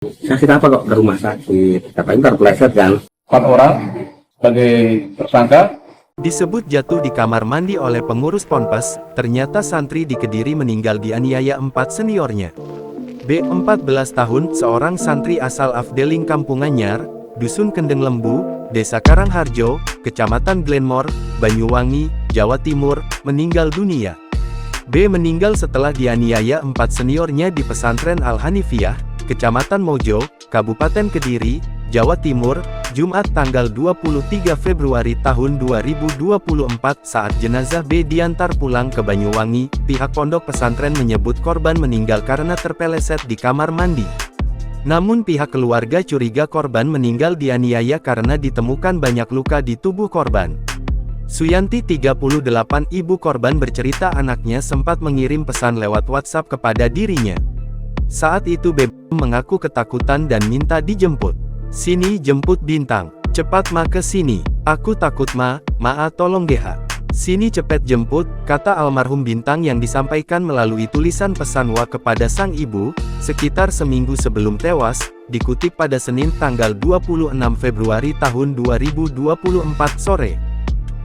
Sakit apa kok ke rumah sakit? Katanya terpeleset kan? 4 orang sebagai tersangka. Disebut jatuh di kamar mandi oleh pengurus Ponpes, ternyata santri di Kediri meninggal dianiaya 4 seniornya. B. 14 tahun, seorang santri asal Afdeling Kampung Anyar, Dusun Kendeng Lembu, Desa Karangharjo, Kecamatan Glenmore, Banyuwangi, Jawa Timur, meninggal dunia. B. meninggal setelah dianiaya 4 seniornya di pesantren Al-Hanifiyah, Kecamatan Mojo, Kabupaten Kediri, Jawa Timur, Jumat tanggal 23 Februari tahun 2024 saat jenazah B diantar pulang ke Banyuwangi, pihak pondok pesantren menyebut korban meninggal karena terpeleset di kamar mandi. Namun pihak keluarga curiga korban meninggal dianiaya karena ditemukan banyak luka di tubuh korban. Suyanti 38 ibu korban bercerita anaknya sempat mengirim pesan lewat WhatsApp kepada dirinya. Saat itu B mengaku ketakutan dan minta dijemput. "Sini jemput Bintang, cepat ma ke sini, aku takut ma tolong GH. Sini cepet jemput," kata almarhum Bintang yang disampaikan melalui tulisan pesan WA kepada sang ibu, sekitar seminggu sebelum tewas, dikutip pada Senin tanggal 26 Februari tahun 2024 sore.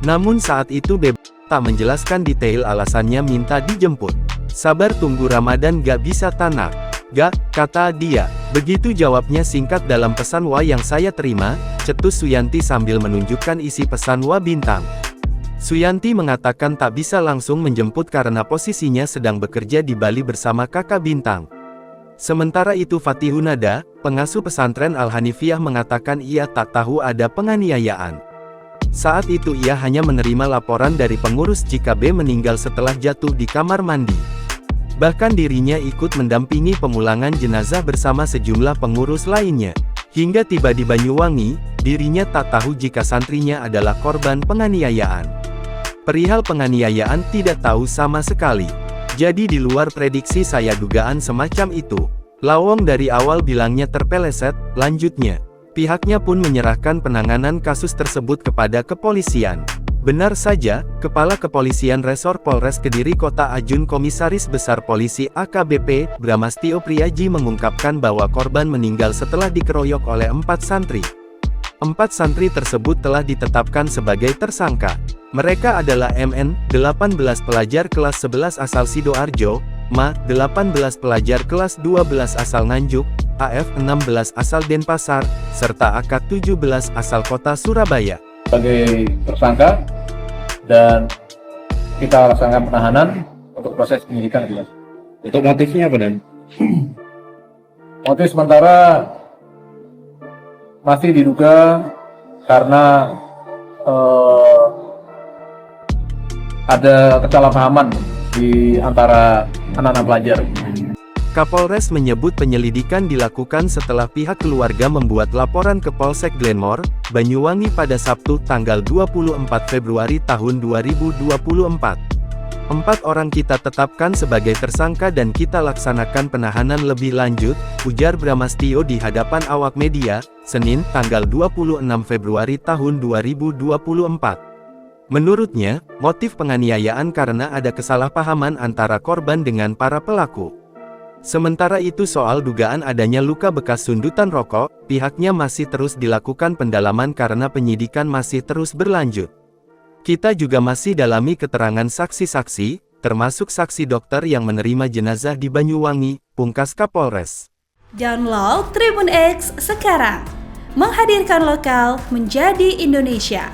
Namun saat itu B tak menjelaskan detail alasannya minta dijemput. "Sabar tunggu Ramadan gak bisa tanak. Gak," kata dia. Begitu jawabnya singkat dalam pesan WA yang saya terima, cetus Suyanti sambil menunjukkan isi pesan WA Bintang. Suyanti mengatakan tak bisa langsung menjemput karena posisinya sedang bekerja di Bali bersama kakak Bintang. Sementara itu Fatihunada, pengasuh pesantren Al-Hanifiyah mengatakan ia tak tahu ada penganiayaan. Saat itu ia hanya menerima laporan dari pengurus jika B meninggal setelah jatuh di kamar mandi. Bahkan dirinya ikut mendampingi pemulangan jenazah bersama sejumlah pengurus lainnya. Hingga tiba di Banyuwangi, dirinya tak tahu jika santrinya adalah korban penganiayaan. Perihal penganiayaan tidak tahu sama sekali. Jadi di luar prediksi saya dugaan semacam itu. Lawong dari awal bilangnya terpeleset, lanjutnya. Pihaknya pun menyerahkan penanganan kasus tersebut kepada kepolisian. Benar saja, Kepala Kepolisian Resor Polres Kediri Kota Ajun Komisaris Besar Polisi AKBP, Bramastio Priaji mengungkapkan bahwa korban meninggal setelah dikeroyok oleh 4 santri. 4 santri tersebut telah ditetapkan sebagai tersangka. Mereka adalah MN, 18 pelajar kelas 11 asal Sidoarjo, MA, 18 pelajar kelas 12 asal Nganjuk, AF, 16 asal Denpasar, serta AK, 17 asal Kota Surabaya. Sebagai tersangka dan kita laksanakan penahanan untuk proses penyidikan. Untuk motifnya apa dan? Motif sementara masih diduga karena ada kesalahpahaman di antara anak-anak pelajar. Kapolres menyebut penyelidikan dilakukan setelah pihak keluarga membuat laporan ke Polsek Glenmore, Banyuwangi pada Sabtu tanggal 24 Februari tahun 2024. 4 orang kita tetapkan sebagai tersangka dan kita laksanakan penahanan lebih lanjut, ujar Bramastio di hadapan awak media, Senin tanggal 26 Februari tahun 2024. Menurutnya, motif penganiayaan karena ada kesalahpahaman antara korban dengan para pelaku. Sementara itu soal dugaan adanya luka bekas sundutan rokok, pihaknya masih terus dilakukan pendalaman karena penyidikan masih terus berlanjut. Kita juga masih dalami keterangan saksi-saksi, termasuk saksi dokter yang menerima jenazah di Banyuwangi, pungkas Kapolres. Download Tribun X sekarang, menghadirkan lokal menjadi Indonesia.